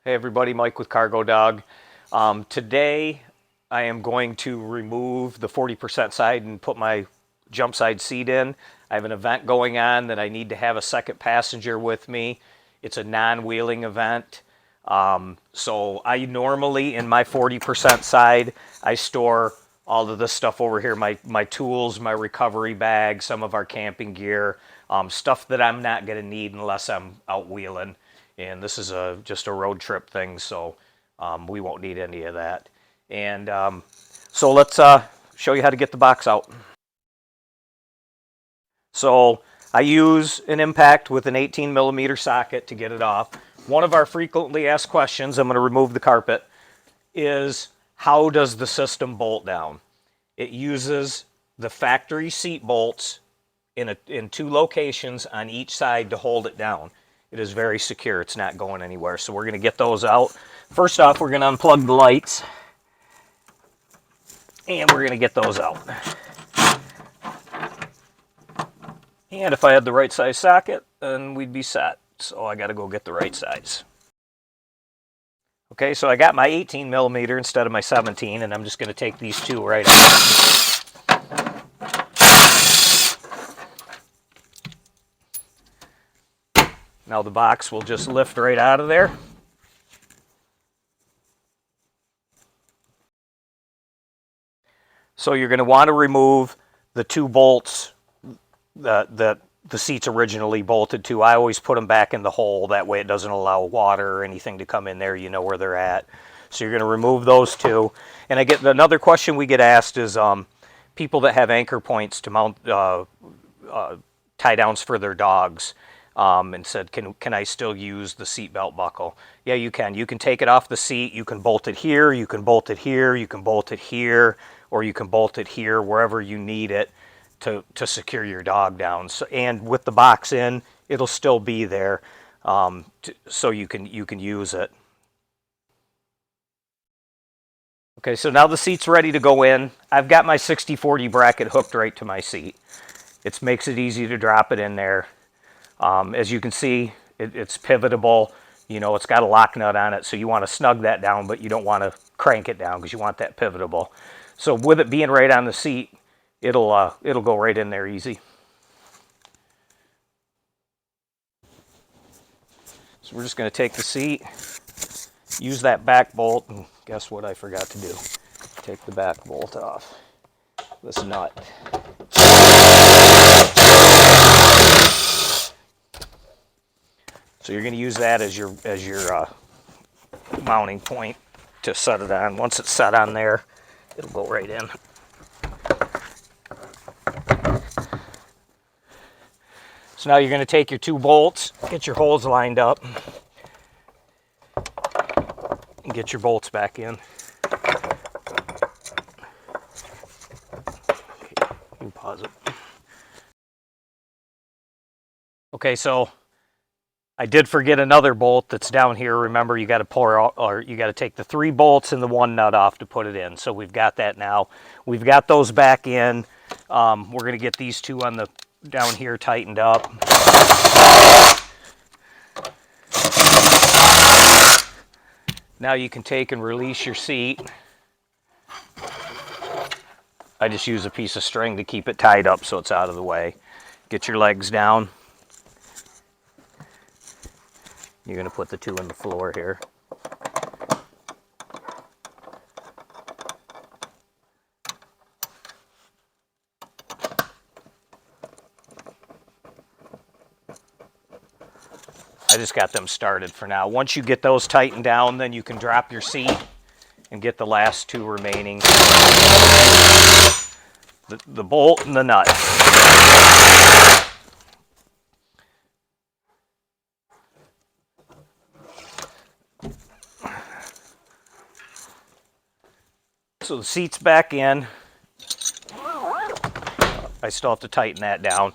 Hey everybody, Mike with Cargo Dog. Today I am going to remove the 40% side and put my jump side seat in. I have an event going on that I need to have a second passenger with me. It's a non-wheeling event. So I normally, in my 40% side, I store all of this stuff over here, my tools, my recovery bag, some of our camping gear, stuff that I'm not going to need unless I'm out wheeling. And this is just a road trip thing, so we won't need any of that. And so let's show you how to get the box out. So I use an impact with an 18mm socket to get it off. One of our frequently asked questions, I'm going to remove the carpet, is how does the system bolt down? It uses the factory seat bolts in two locations on each side to hold it down. It is very secure. It's not going anywhere. So we're going to get those out. First off, we're going to unplug the lights. And we're going to get those out. And if I had the right size socket, then we'd be set. So I got to go get the right size. Okay, so I got my 18mm instead of my 17, and I'm just going to take these two right out. Now the box will just lift right out of there. So you're going to want to remove the two bolts that the seat's originally bolted to. I always put them back in the hole. That way it doesn't allow water or anything to come in there. You know where they're at. So you're going to remove those two. And I get another question we get asked is people that have anchor points to mount tie downs for their dogs. And said, can I still use the seatbelt buckle? Yeah, you can. You can take it off the seat. You can bolt it here. You can bolt it here. You can bolt it here. Or you can bolt it here, wherever you need it to secure your dog down. So, and with the box in, it'll still be there, so you can use it. Okay, so now the seat's ready to go in. I've got my 60/40 bracket hooked right to my seat. It makes it easy to drop it in there. As you can see, it's pivotable. You know, it's got a lock nut on it, so you want to snug that down, but you don't want to crank it down because you want that pivotable. So with it being right on the seat, it'll go right in there easy. So we're just going to take the seat, use that back bolt, and guess what I forgot to do? Take the back bolt off. This nut. So you're going to use that as your mounting point to set it on. Once it's set on there, it'll go right in. So now you're going to take your two bolts, get your holes lined up, and get your bolts back in. Okay, you can pause it. Okay, so I did forget another bolt that's down here. Remember, you got to pour out, or you got to take the three bolts and the one nut off to put it in. So we've got that now. We've got those back in. We're going to get these two on the down here tightened up. Now you can take and release your seat. I just use a piece of string to keep it tied up so it's out of the way. Get your legs down. You're going to put the two on the floor here. I just got them started for now. Once you get those tightened down, then you can drop your seat and get the last two remaining. The bolt and the nut. So the seat's back in. I still have to tighten that down.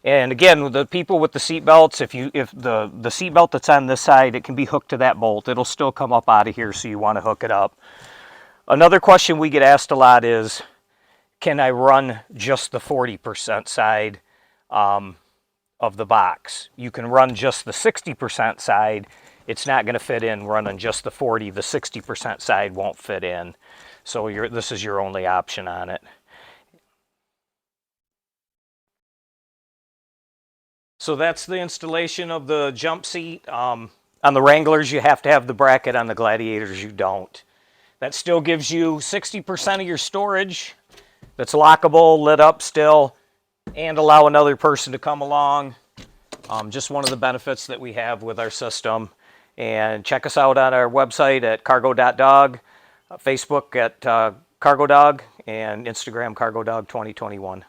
And again, the people with the seat belts, if the seat belt that's on this side, it can be hooked to that bolt. It'll still come up out of here, so you want to hook it up. Another question we get asked a lot is, can I run just the 40% side of the box? You can run just the 60% side it's not going to fit in running just the 40. The 60% side won't fit in. So this is your only option on it. So that's the installation of the jump seat. On the Wranglers, you have to have the bracket. On the Gladiators, you don't. That still gives you 60% of your storage that's lockable, lit up still, and allow another person to come along. Just one of the benefits that we have with our system. And check us out on our website at cargo.dog, Facebook at cargo dog, and Instagram cargo dog 2021.